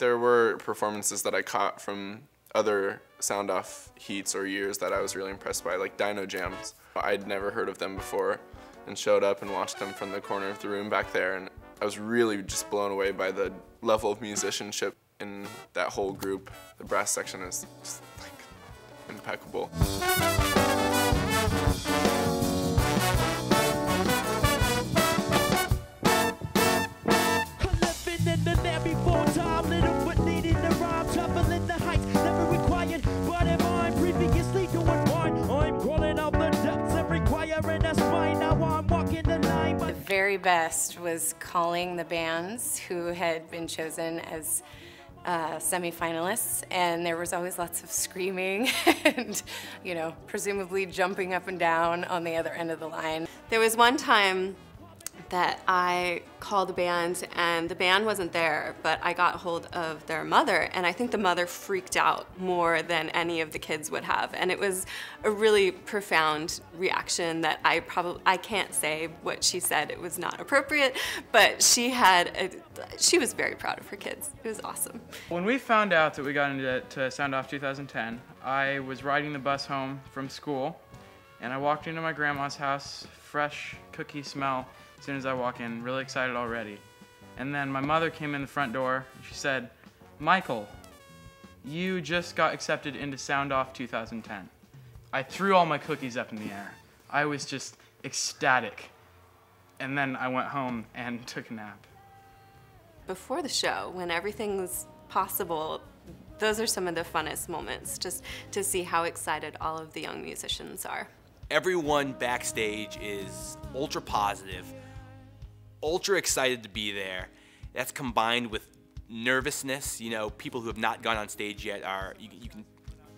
There were performances that I caught from other sound off heats or years that I was really impressed by, like Dyno Jamz. I'd never heard of them before and showed up and watched them from the corner of the room back there, and I was really just blown away by the level of musicianship in that whole group. The brass section is just like impeccable. The very best was calling the bands who had been chosen as semi-finalists, and there was always lots of screaming and, you know, presumably jumping up and down on the other end of the line. There was one time that I called the band and the band wasn't there, but I got hold of their mother, and I think the mother freaked out more than any of the kids would have. And it was a really profound reaction that I can't say what she said, it was not appropriate, but she was very proud of her kids. It was awesome. When we found out that we got into Sound Off 2010, I was riding the bus home from school, and I walked into my grandma's house, fresh cookie smell. As soon as I walk in, really excited already. And then my mother came in the front door and she said, "Michael, you just got accepted into Sound Off 2010. I threw all my cookies up in the air. I was just ecstatic. And then I went home and took a nap. Before the show, when everything's possible, those are some of the funnest moments, just to see how excited all of the young musicians are. Everyone backstage is ultra positive, ultra excited to be there. That's combined with nervousness. You know, people who have not gone on stage yet are,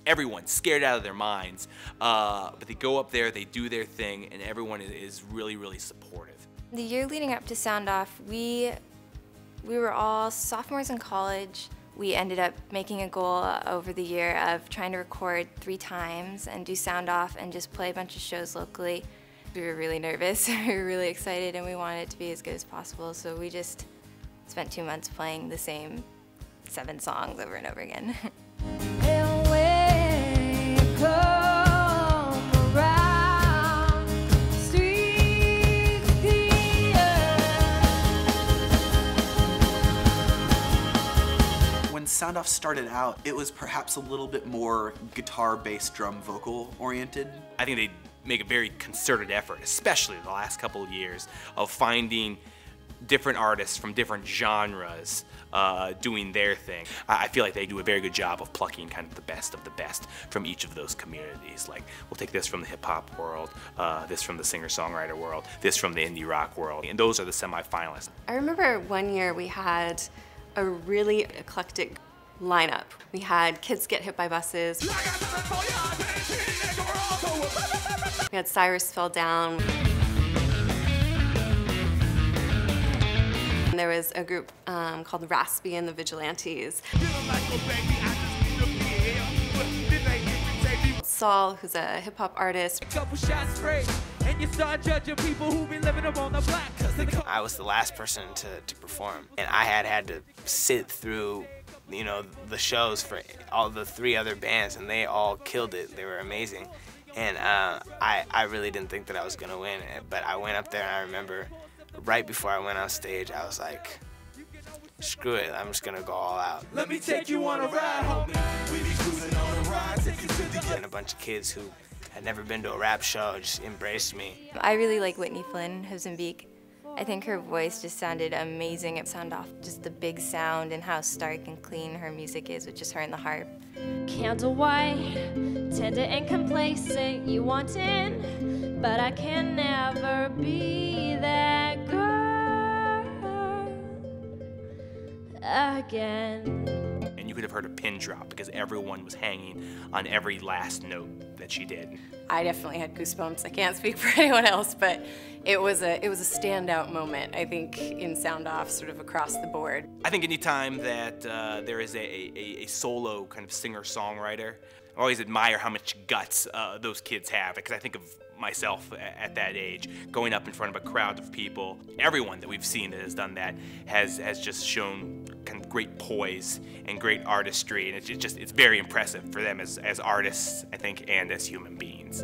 everyone's scared out of their minds. But they go up there, they do their thing, and everyone is really, really supportive. The year leading up to Sound Off, we were all sophomores in college. We ended up making a goal over the year of trying to record 3 times and do Sound Off and just play a bunch of shows locally. We were really nervous, we were really excited, and we wanted it to be as good as possible, so we just spent 2 months playing the same 7 songs over and over again. When Sound Off started out, it was perhaps a little bit more guitar, bass, drum, vocal oriented. I think they make a very concerted effort, especially the last couple of years, of finding different artists from different genres doing their thing. I feel like they do a very good job of plucking kind of the best from each of those communities. Like, we'll take this from the hip-hop world, this from the singer-songwriter world, this from the indie rock world, and those are the semi-finalists. I remember one year we had a really eclectic lineup. We had Kids Get Hit by Buses. We had Cyrus Fell Down. And there was a group called Raspy and the Vigilantes. Saul, who's a hip-hop artist. I was the last person to perform, and I had to sit through, you know, the shows for all the 3 other bands, and they all killed it. They were amazing, and I really didn't think that I was gonna win, but I went up there, and I remember right before I went on stage, I was like, screw it, I'm just gonna go all out. Let me take you on a ride, homie. We be cruising on a ride, take you to the... And a bunch of kids who had never been to a rap show just embraced me. I really like Whitney Flynn, Hooves and Beak. I think her voice just sounded amazing at Sound Off, just the big sound and how stark and clean her music is with just her and the harp. Candle white, tender and complacent, you want in, but I can never be that girl again. And you could have heard a pin drop because everyone was hanging on every last note that she did. I definitely had goosebumps. I can't speak for anyone else, but it was a standout moment, I think, in Sound Off, sort of across the board. I think anytime that there is a solo kind of singer-songwriter, I always admire how much guts those kids have, because I think of myself at that age, going up in front of a crowd of people. Everyone that we've seen that has done that has just shown kind of great poise and great artistry, and it's very impressive for them as artists, I think, and as human beings.